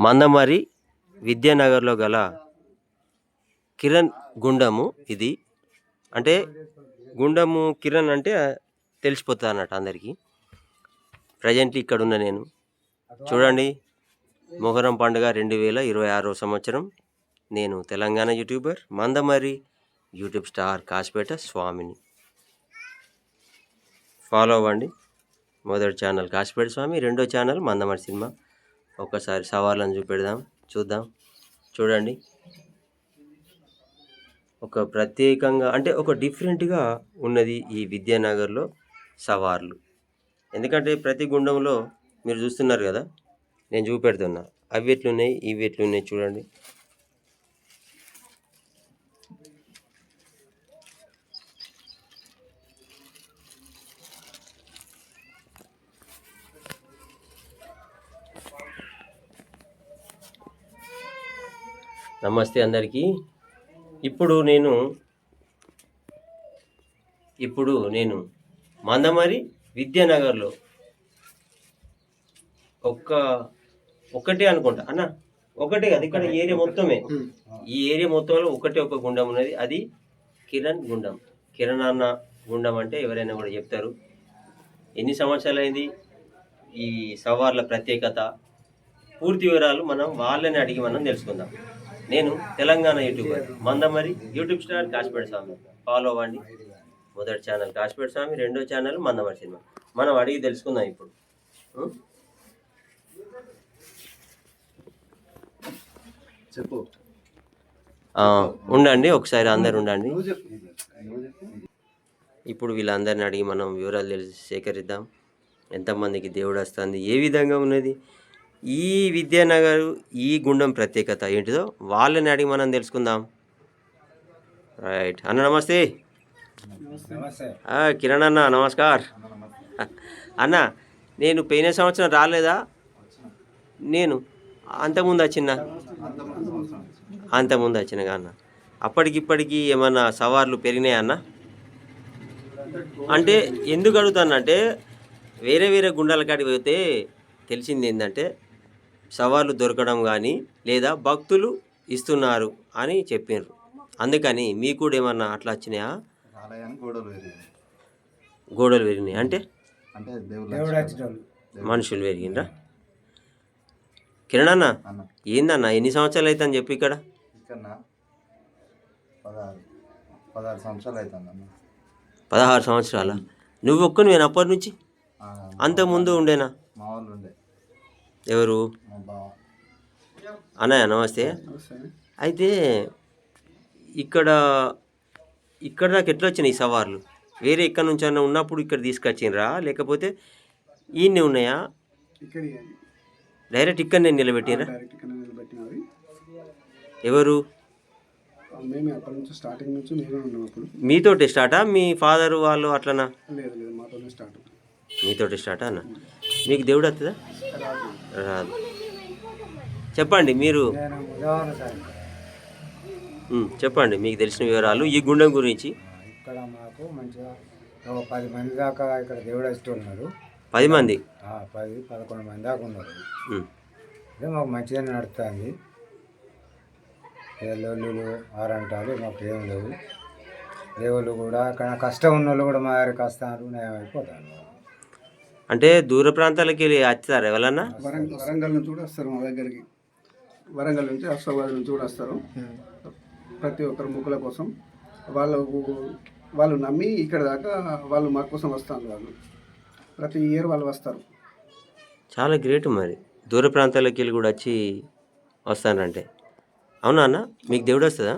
మందమరి విద్యానగర్లో గల కిరణ్ గుండము ఇది. అంటే గుండము కిరణ్ అంటే తెలిసిపోతుంది అన్నట్టు అందరికీ. ప్రజెంట్లీ ఇక్కడ ఉన్న నేను చూడండి, మొహరం పండుగ 2026 సంవత్సరం. నేను Telangana YouTuber Mandamarri YouTube star Kasipet స్వామిని. ఫాలో అవ్వండి. మొదటి ఛానల్ కాసిపేట స్వామి, రెండో ఛానల్ మందమరి సినిమా. ఒక్కసారి సవాళ్ళను చూద్దాం. చూడండి, ఒక ప్రత్యేకంగా అంటే ఒక డిఫరెంట్గా ఉన్నది ఈ విద్యానగర్లో సవార్లు. ఎందుకంటే ప్రతి గుండంలో మీరు చూస్తున్నారు కదా, నేను చూపెడుతున్నా. అవి ఎట్లున్నాయి, ఇవి ఎట్లున్నాయి చూడండి. నమస్తే అందరికీ. ఇప్పుడు నేను మందమరి విద్యానగర్లో ఒక్కటే అనుకుంటా అన్న, ఒకటే కదా, ఇక్కడ ఏరియా మొత్తమే, ఈ ఏరియా మొత్తంలో ఒక గుండం ఉన్నది. అది కిరణ్ గుండం. కిరణ్ అన్న గుండం అంటే ఎవరైనా కూడా చెప్తారు. ఎన్ని సంవత్సరాలు అయింది, ఈ సవార్ల ప్రత్యేకత, పూర్తి వివరాలు వాళ్ళని అడిగి తెలుసుకుందాం. నేను Telangana YouTuber Mandamarri YouTube star Kasipet Swamy. Follow అవ్వండి. మొదటి ఛానల్ కాసిపేట స్వామి, రెండో ఛానల్ మందమరి సినిమా. మనం అడిగి తెలుసుకుందాం ఇప్పుడు. చెప్పు. ఉండండి, ఒకసారి అందరు ఉండండి. ఇప్పుడు వీళ్ళందరిని అడిగి మనం వివరాలు సేకరిద్దాం. ఎంతమందికి దేవుడు వస్తుంది, ఏ విధంగా ఉన్నది ఈ విద్యానగర్, ఈ గుండం ప్రత్యేకత ఏంటిదో వాళ్ళని అడిగి మనం తెలుసుకుందాం. రైట్ అన్న, నమస్తే. కిరణ్ అన్న నమస్కార్. అన్న, నేను పోయిన సంవత్సరం రాలేదా? నేను అంతకుముందు వచ్చిన అన్న. అప్పటికిప్పటికి ఏమన్నా సవార్లు పెరిగినాయి అన్న? అంటే ఎందుకు అడుగుతానంటే, వేరే గుండాల కాడికి పోతే తెలిసింది ఏంటంటే సవార్లు దొరకడం కానీ లేదా భక్తులు ఇస్తున్నారు అని చెప్పినారు. అందుకని మీకు కూడా ఏమన్నా అట్లా వచ్చినాయా? గోడలు పెరిగినాయి అంటే మనుషులు పెరిగిండ్రా? కిరణ్ అన్న, ఏందన్న ఎన్ని సంవత్సరాలు అవుతుందని చెప్పి ఇక్కడ? 16 సంవత్సరాల? నువ్వు ఒక్కని నేను అప్పటి నుంచి? అంతకుముందు ఉండేనా? ఎవరు? అన్నయ్య నమస్తే. అయితే ఇక్కడ నాకు ఎట్లా వచ్చినాయి ఈ సవార్లు? వేరే ఎక్కడి నుంచి అన్న ఉన్నప్పుడు ఇక్కడ తీసుకొచ్చిండ్రా, లేకపోతే ఈయన్నే ఉన్నాయా? డైరెక్ట్ ఇక్కడ నేను నిలబెట్టినరా? ఎవరు? మీతోటి స్టార్టా? మీ ఫాదర్ వాళ్ళు అట్లనా? మీతోటి స్టార్టా అన్న? మీకు దేవుడు వస్తుందా? రాదు. చెప్పండి మీరు, చెప్పండి మీకు తెలిసిన వివరాలు ఈ గుండం గురించి. ఇక్కడ మాకు మంచిగా 10 మంది దాకా ఇక్కడ దేవుడు వస్తూ ఉన్నారు. 10 మంది? 10-11 మంది దాకా ఉన్నారు. అదే మాకు మంచిగా నడుస్తుంది. లోళ్ళు ఆరంటాలు మాకు ఏం లేవు. దేవుళ్ళు కూడా అక్కడ కష్టం ఉన్న వాళ్ళు కూడా మా దగ్గరికి వస్తారు, నయం అయిపోతాను. అంటే దూర ప్రాంతాలకి వెళ్ళి వచ్చారు ఎవరన్నా? వరంగల్ నుంచి కూడా వస్తారు మా దగ్గరికి. వరంగల్ నుంచి, హైదరాబాద్ నుంచి కూడా వస్తారు. ప్రతి ఒక్కరు ముక్కుల కోసం వాళ్ళు నమ్మి ఇక్కడ దాకా వాళ్ళు మా కోసం వస్తారు. వాళ్ళు ప్రతి ఇయర్ వాళ్ళు వస్తారు. చాలా గ్రేట్. మరి దూర ప్రాంతాలకి వెళ్ళి కూడా వచ్చి వస్తానంటే. అవునా అన్న? మీకు దేవుడు వస్తుందా?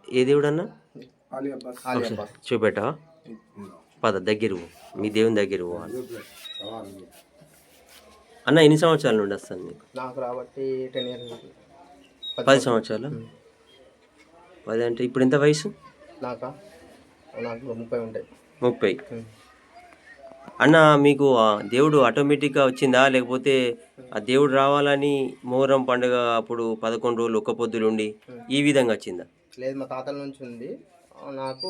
ఏ దేవుడు అన్న? చూపెట్టా పద, దగ్గర మీ దేవుని దగ్గర పోవాలి. అన్న ఎన్ని సంవత్సరాల నుండి వస్తాను మీకు? నాకు రాబట్టి 10 years. 10 సంవత్సరాలు? 10 అంటే ఇప్పుడు ఎంత వయసు? నాకు 30 ఉంటాయి. 30. అన్న మీకు దేవుడు ఆటోమేటిక్గా వచ్చిందా, లేకపోతే ఆ దేవుడు రావాలని మొహరం పండుగ అప్పుడు 11 రోజులు ఒక్క పొద్దులు ఉండి ఈ విధంగా వచ్చిందా? లేదు, మా తాతల నుంచి ఉంది. నాకు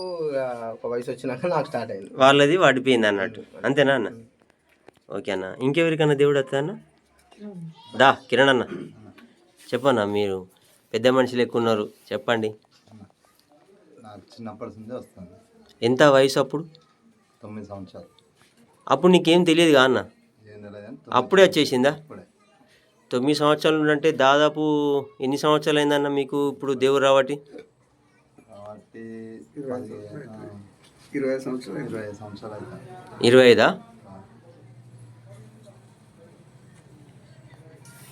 ఒక వయసు వచ్చినాక నాకు స్టార్ట్ అయింది. వాళ్ళది వాడిపోయింది అన్నట్టు, అంతేనా అన్న? ఓకే అన్న. ఇంకెవరికన్నా దేవుడు వస్తా అన్న? దా కిరణ్ అన్న చెప్పన్నా, మీరు పెద్ద మనుషులు ఎక్కువ ఉన్నారు, చెప్పండి. నాకు చిన్నప్పటి నుండి వస్తుంది. ఎంత వయసు అప్పుడు? 9 సంవత్సరాలు. అప్పుడు నీకేం తెలియదు కా అన్న? ఏం తెలియదు. అప్పుడే వచ్చేసిందా? ఇప్పుడే 9 సంవత్సరాలు అంటే దాదాపు ఎన్ని సంవత్సరాలు అయిందన్న మీకు ఇప్పుడు దేవుడు రావటి? కాబట్టి 25 సంవత్సరాలు 25 సంవత్సరాలు అవుతాయి. 25ఆ?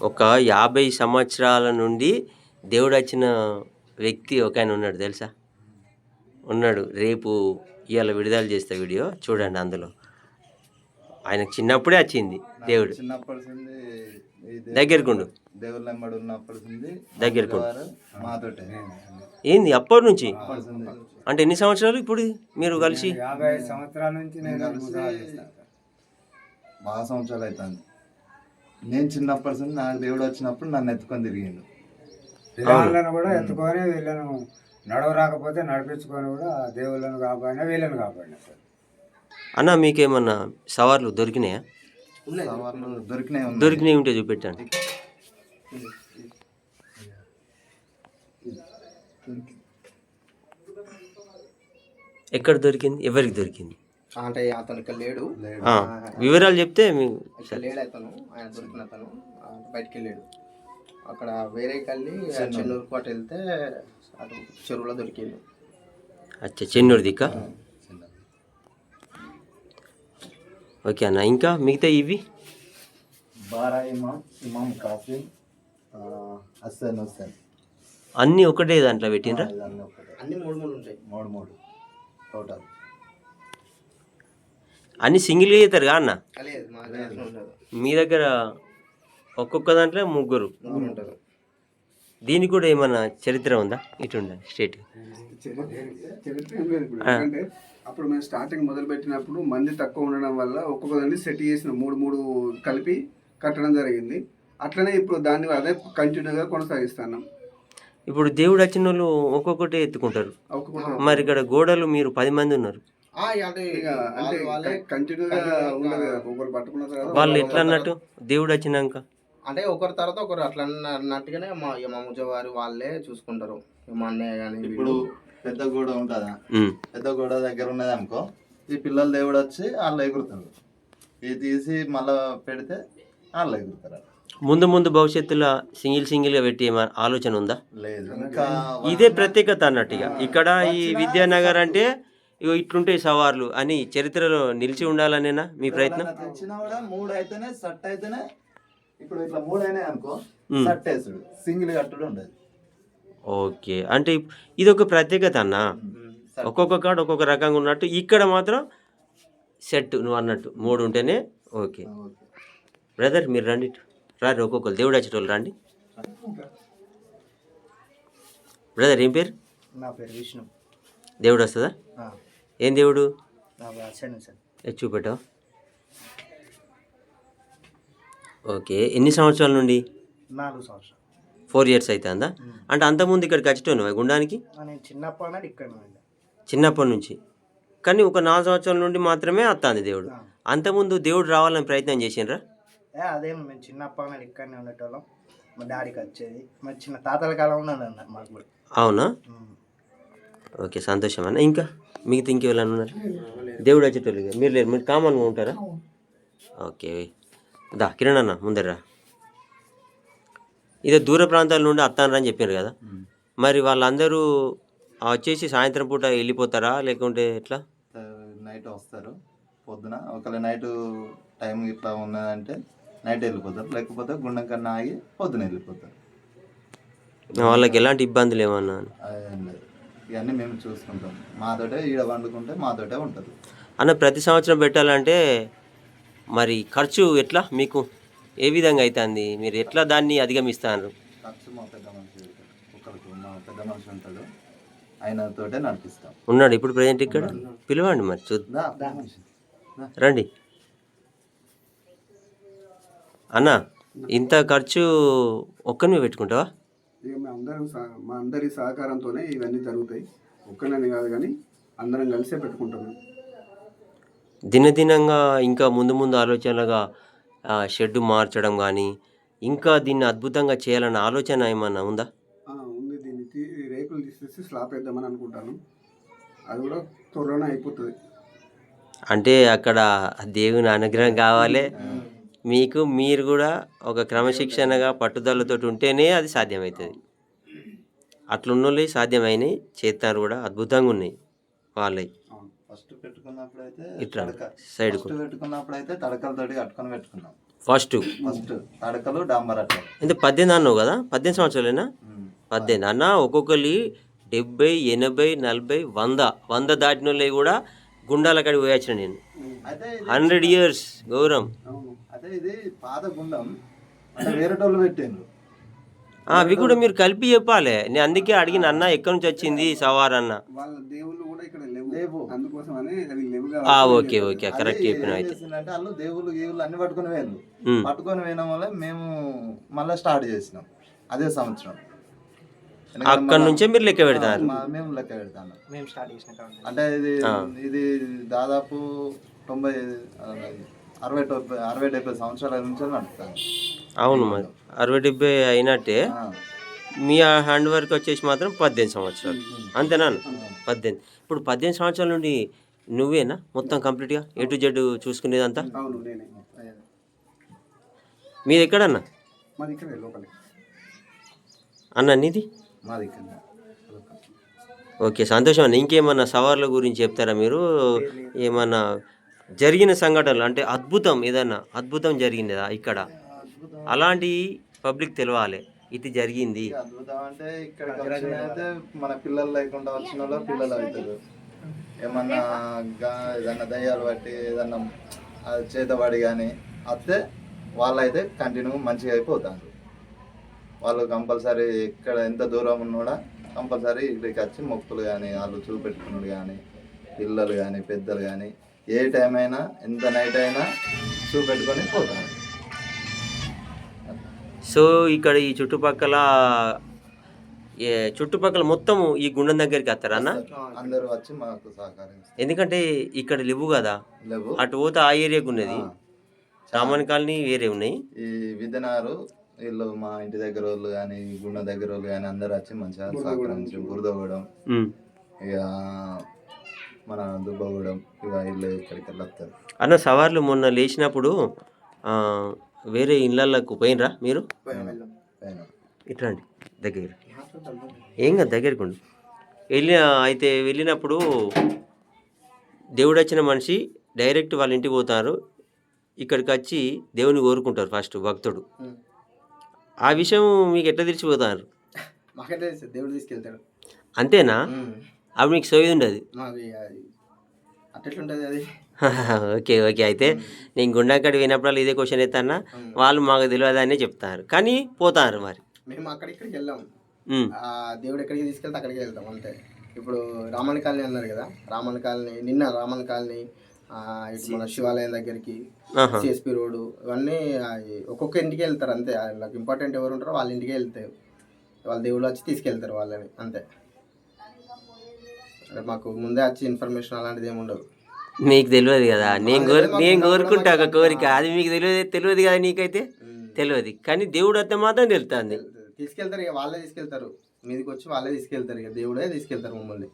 ఒక 50 సంవత్సరాల నుండి దేవుడు వచ్చిన వ్యక్తి ఒక ఆయన ఉన్నాడు తెలుసా? ఉన్నాడు. రేపు ఇవాళ విడుదల చేస్తా వీడియో చూడండి. అందులో ఆయనకు చిన్నప్పుడే వచ్చింది దేవుడు. చిన్నప్పటి నుండి దగ్గరకుండు దేవుళ్ళ వెంబడి ఉన్నప్పటి నుండి దగ్గరకు మాతోటే. ఏంది అప్పటి నుంచి? అప్పటి నుండి అంటే ఎన్ని సంవత్సరాలు ఇప్పుడు మీరు కలిసి? 55 సంవత్సరాల నుంచి నేను కలిసి బాగా సంవత్సరాలు అవుతుంది. నేను చిన్నప్పటి నుండి నాకు దేవుడు వచ్చినప్పుడు నన్ను ఎత్తుకొని తిరిగిండు. పిల్లలను కూడా ఎత్తుకొని వీళ్ళను నడవరాకపోతే నడిపించుకొని కూడా దేవుళ్ళను కాపాడినా వీళ్ళని కాపాడినా సార్. అన్న మీకేమన్నా సవార్లు దొరికినాయా? సవాళ్ళు దొరికినాయి. దొరికినాయి ఉంటే చూపెట్టండి. ఎక్కడ దొరికింది? ఎవరికి దొరికింది? అంటే అతను ఇక్కడ లేడు, ఆ, వివరాలు చెప్తే ఇక్కడ లేడు అతను. ఆయన దొరికిన అతను బయటికి వెళ్ళాడు. అక్కడ వేరే కళ్ళి చెన్నూరు కోట వెళ్తే అటు చెరువులో దొరికిండు. అచ్చా, చెన్నూరు దిక్క. ఓకే అన్న, ఇంకా మిగతా ఇవి బారా ఇమాం కాసిం హసన్ హుస్సేన్ అన్నీ ఒకటే దాంట్లో పెట్టినరా? ఇవన్నీ ఒకటే. అన్ని 3 ఉంటాయి. 3 టోటల్. అన్నీ సింగిల్గా చేస్తారు కా అన్న? లేదు మా దగ్గర ఉండదు. మీ దగ్గర ఒక్కొక్క దాంట్లో ముగ్గురు ఉంటారు. దీనికి కూడా ఏమన్నా చరిత్ర ఉందా? ఇటు ఉండాలి స్ట్రేట్. చరిత్ర ఏం లేదు ఇప్పుడు. ఎందుకంటే అప్పుడు మేము స్టార్టింగ్ మొదలు పెట్టినప్పుడు మంది తక్కువ ఉండడం వల్ల ఒక్కొక్క దాన్ని సెట్ చేసిన 3 కలిపి కట్టడం జరిగింది. అట్లనే ఇప్పుడు దాన్ని అదే కంటిన్యూగా కొనసాగిస్తున్నాం. ఇప్పుడు దేవుడు వచ్చిన వాళ్ళు ఒక్కొక్కటి ఎత్తుకుంటారు. ఒక్కొక్క మరి ఇక్కడ గోడలు మీరు 10 మంది ఉన్నారు. అంటే ఇక అంటే కంటిన్యూగా ఉండదు కదా, ఒకరు పట్టుకున్న తర్వాత వాళ్ళు ఎట్లా అన్నట్టు దేవుడు వచ్చినాక? అంటే ఒకరి తర్వాత ఒకరు అట్లా అన్నట్టుగానే మా ముజవారి వాళ్ళే చూసుకుంటారు. మా అన్నయ్య కానీ ఇప్పుడు పెద్ద గోడ ఉంటుందా, ఉమ్. పెద్ద గోడ దగ్గర ఉన్నది అనుకో, ఈ పిల్లలు దేవుడు వచ్చి వాళ్ళు ఎగురుతారు. ఇది తీసి మళ్ళా పెడితే వాళ్ళు ఎగురుతారు. ముందు భవిష్యత్తులో సింగిల్గా పెట్టి ఏమైనా ఆలోచన ఉందా? లేదు, ఇంకా ఇదే ప్రత్యేకత అన్నట్టుగా. ఇక్కడ ఈ విద్యానగర్ అంటే ఇగో ఇట్లుంటాయి సవార్లు అని చరిత్రలో నిలిచి ఉండాలనేనా మీ ప్రయత్నం? తెచ్చినా కూడా 3 అయితేనే సట్ అయితేనే. ఇప్పుడు ఇట్లా 3 అయినాయి అనుకో, సట్ వేసుడు, సింగిల్ కట్టుడు ఉండదు. ఓకే, అంటే ఇది ఒక ప్రత్యేకత అన్న. ఒక్కొక్క కాడ ఒక్కొక్క రకంగా ఉన్నట్టు ఇక్కడ మాత్రం సెట్ నువ్వు అన్నట్టు 3 ఉంటేనే ఓకే. బ్రదర్ మీరు రండి, రారు ఒక్కొక్కరు దేవుడు వచ్చేటోళ్ళు రండి. బ్రదర్ ఏం పేరు? నా పేరు విష్ణు. దేవుడు వస్తుందా? ఏం దేవుడు? చూపెట్టావు. ఓకే, ఎన్ని సంవత్సరాల నుండి? 4 సంవత్సరాలు. 4 years అవుతుందా? అంటే అంతకుముందు ఇక్కడికి వచ్చేటోను గుండానికి? నేను చిన్నప్పటి ఇక్కడ చిన్నప్పటి నుంచి. కానీ ఒక 4 సంవత్సరాల నుండి మాత్రమే వస్తుంది దేవుడు. అంతకుముందు దేవుడు రావాలని ప్రయత్నం చేసిండ్రా? అదేం మేము చిన్నప్పటి ఇక్కడనే ఉండేటోళ్ళం. మా డాడీకి వచ్చేది, మా చిన్న తాతల కాలం ఉన్నదన్న మాకు కూడా. అవునా? ఓకే, సంతోషం అన్న. ఇంకా మిగతా ఇంకెవరైనా ఉన్నారు దేవుడు వచ్చేటోళ్ళు? మీరు లేరు, మీరు కామన్గా ఉంటారా? ఓకే, దా కిరణ్ అన్న ముందరా. ఇదే దూర ప్రాంతాల నుండి వస్తానని చెప్పారు కదా, మరి వాళ్ళందరూ వచ్చేసి సాయంత్రం పూట వెళ్ళిపోతారా లేకుంటే ఎట్లా? నైట్ వస్తారు పొద్దున. ఒకవేళ నైట్ టైం ఇట్లా ఉన్నదంటే నైట్ వెళ్ళిపోతారు, లేకపోతే గుండం కన్నా ఆగి పొద్దున వెళ్ళిపోతారు. వాళ్ళకి ఎలాంటి ఇబ్బందులు ఏమన్నా? అదేం లేదు, ఇవన్నీ మేము చూసుకుంటాం. మాతోటే ఈడ వండుకుంటే మాతోటే ఉంటుంది. అన్న ప్రతి సంవత్సరం పెట్టాలంటే మరి ఖర్చు ఎట్లా మీకు ఏ విధంగా అవుతుంది? మీరు ఎట్లా దాన్ని అధిగమిస్తారు? ఖర్చు మా పెద్ద మనిషి ఒకరికి, మా పెద్ద మనిషి ఉంటాడు, ఆయనతోటే నడిపిస్తాం. ఉన్నాడు ఇప్పుడు ప్రజెంట్ ఇక్కడ? పిలవండి మరి చూద్దాం. రండి అన్న. ఇంత ఖర్చు ఒక్కరిని పెట్టుకుంటావా? ఇక మా అందరి సహకారంతోనే ఇవన్నీ జరుగుతాయి. ఒక్కనని కాదు కానీ అందరం కలిసే పెట్టుకుంటాము. దినదినంగా ఇంకా ముందు ఆలోచనలుగా షెడ్ మార్చడం కానీ ఇంకా దీన్ని అద్భుతంగా చేయాలన్న ఆలోచన ఏమన్నా ఉందా? ఉంది. దీన్ని రేకులు తీసేసి స్లాబ్ వేద్దామని అనుకుంటాను. అది కూడా త్వరలోనే అయిపోతుంది. అంటే అక్కడ దేవుని అనుగ్రహం కావాలి మీకు. మీరు కూడా ఒక క్రమశిక్షణగా పట్టుదలతో ఉంటేనే అది సాధ్యమవుతుంది. అట్లున్నోళ్ళు సాధ్యమైనవి, చేస్తారు కూడా, అద్భుతంగా ఉన్నాయి వాళ్ళవి. ఫస్ట్ పెట్టుకున్నప్పుడైతే ఇట్లా తడక- సైడ్కు ఫస్ట్ పెట్టుకున్నప్పుడైతే తడకలతోటి కట్టుకొని పెట్టుకున్నాం. ఫస్ట్ ఫస్ట్ తడకలు డాంబర్ అట్లా. అంటే 18 అన్నావు కదా, 18 సంవత్సరాలేనా? 18 అన్న. ఒక్కొక్కరి 70, 80, 40, 100 దాటిన వాళ్ళవి కూడా గుండాల కాడికి పోయొచ్చిన నేను. అయితే 100 years గౌరవం. అదే ఇది పాత గుండం అంటే వేరేటోళ్ళు పెట్టిండ్రు. అవి కూడా మీరు కలిపి చెప్పాలి. నేను అందుకే అడిగిన, అన్న ఎక్కడి నుంచి వచ్చింది సవార్ అన్న. వాళ్ళ దేవుళ్ళు కూడా ఇక్కడ లేవు. లేవు, అందుకోసమని అవి లేవు. ఓకే ఓకే, కరెక్ట్ చెప్పిన. అయితే అంటే వాళ్ళు దేవుళ్ళు గీవులు అన్ని పట్టుకొని వేళ్ళు. ఉమ్. పట్టుకొని వేయడం వల్ల మేము మళ్ళీ స్టార్ట్ చేసినాం అదే సంవత్సరం. అక్కడి నుంచే మీరు లెక్క పెడతారు. మేము లెక్క పెడతాను. మేము స్టార్ట్ చేసిన కాడ అంటే ఇది దాదాపు 60-70 సంవత్సరాల నుంచి నడుపుతాను. అవును, మరి 60-70 అయినట్టే. మీ హ్యాండ్ వర్క్ వచ్చేసి మాత్రం 18 సంవత్సరాలు అంతేనా? 18. ఇప్పుడు 18 సంవత్సరాల నుండి నువ్వేనా మొత్తం కంప్లీట్గా A to Z చూసుకునేదంతా? అవును, నేనే. మీది ఎక్కడన్నా మాది ఇక్కడే లోపలే. అన్న నీది? మాది ఇక్కడ. ఓకే, సంతోషం అన్న. ఇంకేమన్నా సవాళ్ళ గురించి చెప్తారా మీరు? ఏమన్నా జరిగిన సంఘటనలు అంటే అద్భుతం, ఏదన్నా అద్భుతం జరిగిందా ఇక్కడ? అలాంటి పబ్లిక్ తెలవాలి, ఇది జరిగింది. అద్భుతం అంటే ఇక్కడికి వచ్చిన అయితే మన పిల్లలు లేకుండా వచ్చిన వాళ్ళు పిల్లలు అవుతారు. ఏమన్నా ఏదన్నా దయ్యాలు బట్టి ఏదన్నా చేతబడి కానీ వస్తే వాళ్ళైతే కంటిన్యూ మంచిగా అయిపోతారు. వాళ్ళు కంపల్సరీ ఎక్కడ ఎంత దూరం ఉన్నా కంపల్సరీ ఇక్కడికి వచ్చి మొక్కులు కానీ వాళ్ళు చూపెట్టుకున్నాడు కానీ పిల్లలు కానీ పెద్దలు కానీ ఏ టైం అయినా ఎంత నైట్ అయినా చూపెట్టుకొని పోతారు. సో ఇక్కడ ఈ చుట్టుపక్కల మొత్తం ఈ గుండం దగ్గరికి వస్తారా అన్న? అందరూ వచ్చి మాకు సహకరిస్తారు. ఎందుకంటే ఇక్కడ లేవు కదా, లేవు. అటు పోతే ఆ ఏరియాకు ఉన్నది, రామన్ కాలనీ వేరే ఉన్నాయి. ఈ విధనారు వీళ్ళు మా ఇంటి దగ్గర వాళ్ళు కానీ గుండె దగ్గర వాళ్ళు కానీ అందరు వచ్చి మంచిగా సహకరించి బురదగూడెం ఇక మన దుబ్బగూడెం ఇక వీళ్ళు ఇక్కడికి వెళ్ళొస్తారు. అన్న సవార్లు మొన్న లేచినప్పుడు వేరే ఇళ్ళకు పోయినరా మీరు? ఇట్లాండి దగ్గర ఏం కదా దగ్గరికి ఉండి వెళ్ళినప్పుడు దేవుడు వచ్చిన మనిషి డైరెక్ట్ వాళ్ళ ఇంటికి పోతారు. ఇక్కడికి వచ్చి దేవుని కోరుకుంటారు ఫస్ట్ భక్తుడు. ఆ విషయం మీకు ఎట్లా తెలిసిపోతారు? మాకైతే దేవుడు తీసుకెళ్తాడు అంతేనా? అప్పుడు మీకు సోయి ఉండదు. మాకు అట్లెట్లుంటుంది అది. ఓకే ఓకే, అయితే నేను గుండాకాడికి పోయినప్పుడు ఇదే క్వశ్చన్ ఎత్తానా, వాళ్ళు మాకు తెలియదు అనే చెప్తారు కానీ పోతారు. మరి మేము అక్కడిక్కడికి వెళ్ళాము, దేవుడు ఎక్కడికి తీసుకెళ్తే అక్కడికి వెళ్తాం అంతే. ఇప్పుడు రామన్ కాలనీ అన్నారు కదా, రామన్ కాలనీ ఇటు మన శివాలయం దగ్గరికి సిఎస్పి రోడ్డు ఇవన్నీ ఒక్కొక్క ఇంటికి వెళ్తారు అంతే. వాళ్ళకి ఇంపార్టెంట్ ఎవరు ఉంటారో వాళ్ళ ఇంటికి వెళ్తారు, వాళ్ళ దేవుళ్ళు వచ్చి తీసుకెళ్తారు వాళ్ళని అంతే. మాకు ముందే వచ్చి ఇన్ఫర్మేషన్ అలాంటిది ఏమి ఉండదు. మీకు తెలియదు కదా, నేను కోరుకుంటా ఒక కోరిక, అది మీకు తెలియదు కదా, నీకైతే తెలియదు కానీ దేవుడు అయితే మాత్రం తెలుస్తుంది. తీసుకెళ్తారు, ఇక వాళ్ళే తీసుకెళ్తారు, మీదకి వచ్చి వాళ్ళే తీసుకెళ్తారు, ఇక దేవుడే తీసుకెళ్తారు మమ్మల్ని.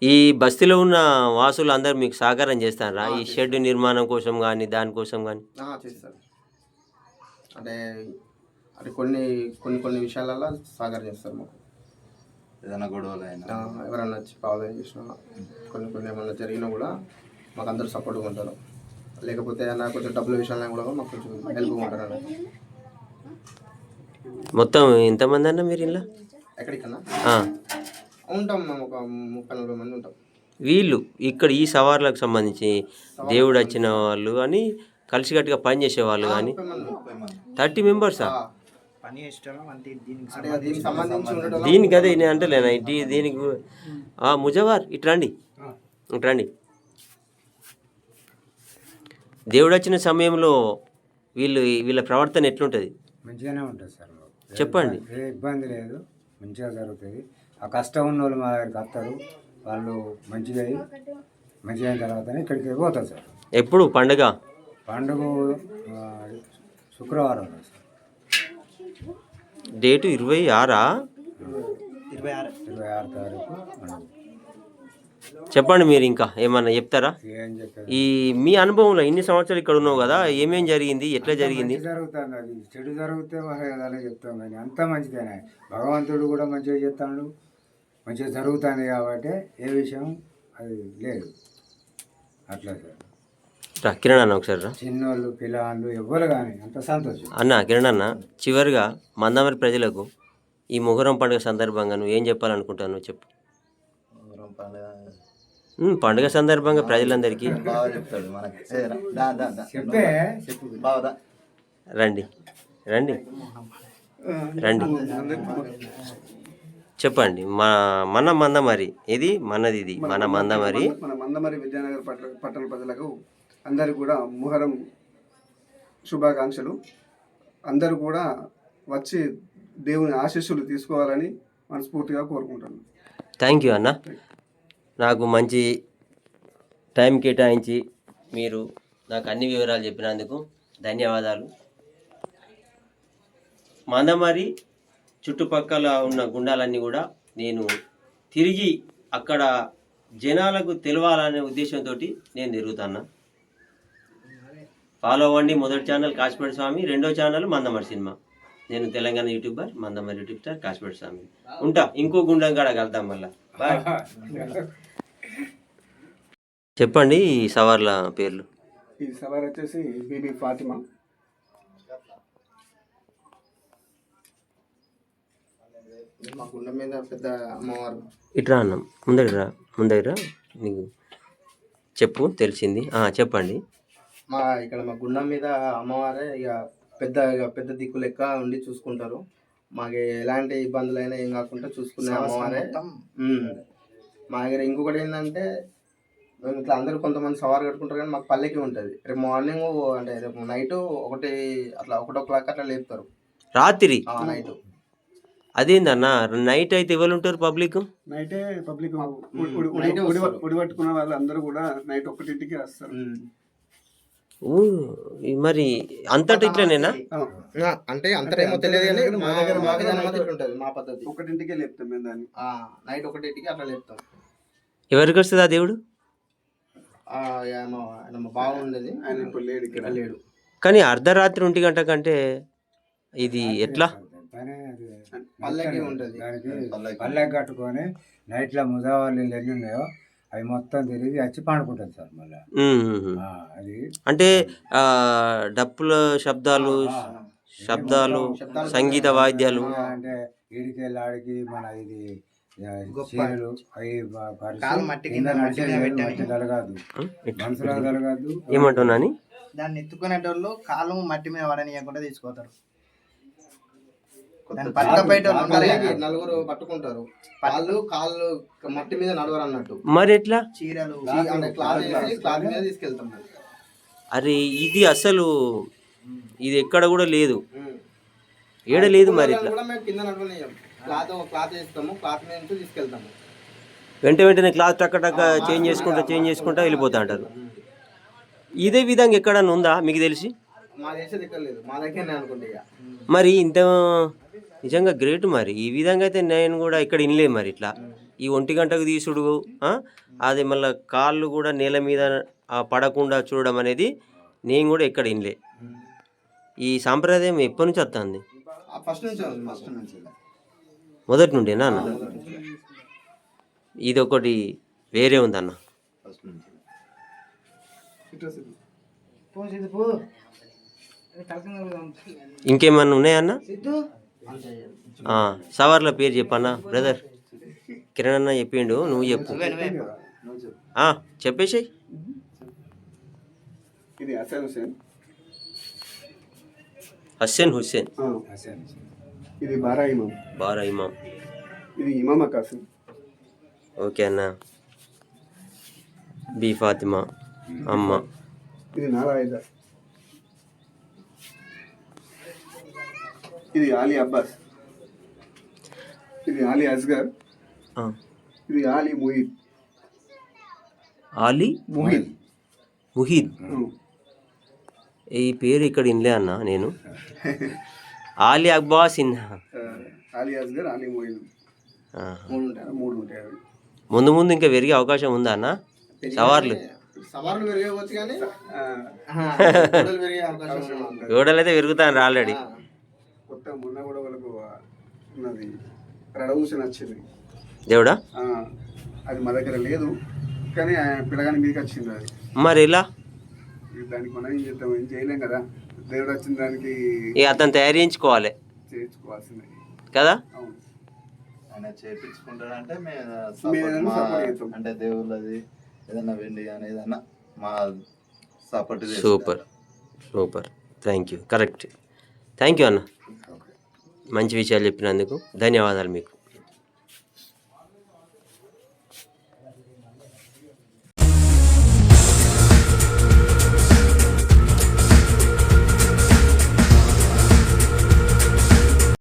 ఈ బస్తీలో ఉన్న వాసులు అందరు మీకు సహకారం చేస్తారా ఈ షెడ్ నిర్మాణం కోసం కానీ దానికోసం కానీ? చేస్తారు, అంటే కొన్ని విషయాలలో సహకారం చేస్తారు మాకు. ఏదైనా గొడవలు అయినా ఎవరన్నా వచ్చి ప్రాబ్లం చేసినా కొన్ని ఏమన్నా జరిగినా కూడా మాకు అందరూ సపోర్ట్గా ఉంటారు. లేకపోతే అన్న కొంచెం డబ్బుల విషయాల్లో కూడా మాకు కొంచెం హెల్ప్గా ఉంటారు అన్న. మొత్తం ఎంతమంది అన్న మీరు ఇలా? ఎక్కడికన్నా ఉంటాం మేము ఒక 30-40 మంది ఉంటాం. వీళ్ళు ఇక్కడ ఈ సవార్లకు సంబంధించి దేవుడు వచ్చిన వాళ్ళు అని కలిసికట్టుగా పని చేసేవాళ్ళు కానీ 30 మెంబర్సా? దీనికి అదే నేను అంటలేనా దీనికి ముజవార్ ఇట్రండి. దేవుడు వచ్చిన సమయంలో వీళ్ళ ప్రవర్తన ఎట్లుంటుంది? మంచిగానే ఉంటుంది సార్, చెప్పండి. ఏ ఇబ్బంది లేదు, మంచిగా జరుగుతుంది. ఆ కష్టం ఉన్న వాళ్ళు మా దగ్గరికి వస్తారు, వాళ్ళు మంచిగా అయిన తర్వాతనే ఇక్కడికి పోతారు సార్. ఎప్పుడు పండుగ శుక్రవారం రోజు సార్. డేటు 26 26 తారీఖు మనం చెప్పండి. మీరు ఇంకా ఏమన్నా చెప్తారా? ఏం చెప్పారు ఈ మీ అనుభవంలో ఇన్ని సంవత్సరాలు ఇక్కడ ఉన్నావు కదా, ఏమేం జరిగింది, ఎట్లా జరిగింది? మంచి జరుగుతుంది. అది చెడు జరిగితే అలాగే చెప్తాం, కానీ అంతా మంచిదేనే. భగవంతుడు కూడా మంచిగా చెప్తాడు, మంచిగా జరుగుతుంది కాబట్టి ఏ విషయం అది లేదు. అట్లా సార్ రా కిరణ్ అన్న ఒకసారి రా. చిన్నోళ్ళు పిల్లలు ఎవ్వరు కానీ అంత సంతోషం. అన్న కిరణ్ అన్న, చివరిగా మందమరి ప్రజలకు ఈ మొహరం పండుగ సందర్భంగా నువ్వు ఏం చెప్పాలనుకుంటావు? చెప్పు. మొహరం పండుగ పండుగ సందర్భంగా ప్రజలందరికీ బాగా చెప్తాడు మనకి. ఏ రా, దా, దా, దా. చెప్పే బాగా దా. రండి రండి రండి చెప్పండి. మన మందమరి ఇది మనది, ఇది మన మందమరి. మన మందమరి విద్యానగర్ పట్టణ ప్రజలకు అందరికీ కూడా మొహరం శుభాకాంక్షలు. అందరూ కూడా వచ్చి దేవుని ఆశీస్సులు తీసుకోవాలని మనస్ఫూర్తిగా కోరుకుంటాను. థ్యాంక్ యూ అన్న. నాకు మంచి టైం కేటాయించి మీరు నాకు అన్ని వివరాలు చెప్పినందుకు ధన్యవాదాలు. మందమరి చుట్టుపక్కల ఉన్న గుండాలన్నీ కూడా నేను తిరిగి అక్కడ జనాలకు తెలవాలనే ఉద్దేశంతో నేను తిరుగుతాను. ఫాలో అవ్వండి. మొదటి ఛానల్ కాశీపేట స్వామి, రెండో ఛానల్ మందమరి సినిమా. నేను Telangana YouTuber, Mandamarri YouTube star Kashipet Swamy. ఉంటా, ఇంకో గుండం కాడ కలుద్దాం మళ్ళా. బాయ్. చెప్పండి ఈ సవార్ల పేర్లు. ఈ సవార్ వచ్చేసి బీబీ ఫాతిమా, మా గుండె మీద పెద్ద అమ్మవారు. ఇట్రా అన్నం ముందరా నీకు చెప్పు తెలిసింది. చెప్పండి. ఇక్కడ మా గుండం మీద అమ్మవారే ఇక పెద్ద దిక్కు లెక్క ఉండి చూసుకుంటారు. మాకు ఎలాంటి ఇబ్బందులైనా ఏం కాకుండా చూసుకునే అమ్మవారే. మా దగ్గర ఇంకొకటి ఏంటంటే, మేము ఇట్లా అందరూ కొంతమంది సవారు కట్టుకుంటారు, కానీ మాకు పల్లెకి ఉంటుంది. రేపు మార్నింగ్ అంటే రేపు నైట్ 1:00 అట్లా లేపుతారు. రాత్రి నైట్. అదేందన్న నైట్ అయితే ఎవరు ఉంటారు? పబ్లిక్ నైటే పబ్లిక్ ఉడి పట్టుకున్న వాళ్ళు అందరూ కూడా నైట్ 1ంటికి వస్తారు. మరి అంతటా ఇట్లనేనా? అంటే అంతటేమో తెలియదు, కానీ మా దగ్గర ఉంటుంది. మా పద్ధతి 1ంటికే లేపుతాం మేము దాన్ని. నైట్ 1ంటికి అట్లా లేపుతాం. ఎవరికి వస్తుంది ఆ దేవుడు? బాగుండేది ఆయన ఇప్పుడు లేడు ఇక్కడ. లేడు. కానీ అర్ధరాత్రి 1 గంట కంటే ఇది ఎట్లా? పల్లెకి ఉంటుంది. దానికి పల్లెకి కట్టుకొని నైట్లో ముదావాళ్ళు ఎన్ని ఉన్నాయో అవి మొత్తం తిరిగి వచ్చి పండుకుంటుంది సార్. మళ్ళీ అది అంటే డప్పుల శబ్దాలు, సంగీత వాయిద్యాలు. అంటే ఈడికెళ్ళి ఆడికి మన ఇది చీరలు అవి మట్టి కలగాదు, మనుషులకు కలగాదు. ఏమంటున్నాని దాన్ని ఎత్తుకునేటోళ్ళు కాలు మట్టి మీద పడనీయకుండా తీసుకోతారు. నలుగురు పట్టుకుంటారు. కాళ్ళు మట్టి మీద నడవరు అన్నట్టు. మరి ఎట్లా? చీరలు క్లాత్ మీద తీసుకెళ్తాం. అరే ఇది అసలు ఇది ఎక్కడ కూడా లేదు, ఏడ లేదు. మరి ఇట్లా మేము కింద నడవనీయం. క్లాత్ వేస్తాము, క్లాత్ మీద నుంచి తీసుకెళ్తాము. వెంటనే క్లాత్ టక్క చేంజ్ చేసుకుంటా వెళ్ళిపోతా అంటారు. ఇదే విధంగా ఎక్కడన్నా ఉందా మీకు తెలిసి? మా దేశం దగ్గర లేదు, మా దగ్గరనే అనుకుంటే. మరి ఇంత నిజంగా గ్రేట్. మరి ఈ విధంగా అయితే నేను కూడా ఇక్కడ వినలేదు. మరి ఇట్లా ఈ 1 గంటకు తీసుడు, అది మళ్ళీ కాళ్ళు కూడా నేల మీద పడకుండా చూడడం అనేది నేను కూడా ఎక్కడ వినలే. ఈ సాంప్రదాయం ఎప్పటి నుంచి వస్తుంది? ఫస్ట్ నుంచి మొదటి నుండేనా అన్న? ఇది ఒకటి వేరే ఉందన్న. ఇంకేమన్నా ఉన్నాయన్న? సవార్ల పేరు చెప్పన్నా బ్రదర్. కిరణ్ అన్న చెప్పిండు, నువ్వు చెప్పు. చెప్పేసాయి. ఇది హస్సేన్ హుస్సేన్. ఇది బారా ఇమాం. ఇది ఇమామ కాసిం. ఓకే అన్న. బి ఫాతిమా అమ్మ. ఇది నారాయణ. ఇది ఆలీ అబ్బాస్. ఇది ఆలీ అస్గర్. ఇది ఆలీ ముహీద్. ముహీద్. ఈ పేరు ఇక్కడ ఇన్లే అన్న నేను. ఆలీ అక్బర్ సిన్హా. అలీ అస్గర్, అలీ మొయిన్, మూడు ఉంటాయి అవి. ముందు ముందు ఇంకా పెరిగే అవకాశం ఉందా అన్న? సవార్లు సవార్లు పెరగవచ్చు కానీ గొడవలు పెరిగే అవకాశం ఉంది. గోడలు అయితే పెరుగుతాను ఆల్రెడీ. కొత్త మొన్న కూడా వాళ్ళకు ఉన్నది రడవుసిన వచ్చింది దేవుడా. అది మా దగ్గర లేదు కానీ పిల్లగాని మీదకి వచ్చింది అది. మరి ఎలా దానికి మనం ఏం చేద్దాం, ఏం చేయలేం కదా. దేవుడు వచ్చిన దానికి ఇక అతను తయారు చేయించుకోవాలి చేయించుకోవాల్సిందే కదా. అవును. ఆయన చేయించుకుంటాడంటే మేము మేము support మా- support చేస్తాం. అంటే దేవుళ్ళది ఏదన్నా వెండి కానీ ఏదన్నా మా support super super. Thank you. Correct. Thank you అన్న, మంచి విషయాలు చెప్పినందుకు ధన్యవాదాలు మీకు.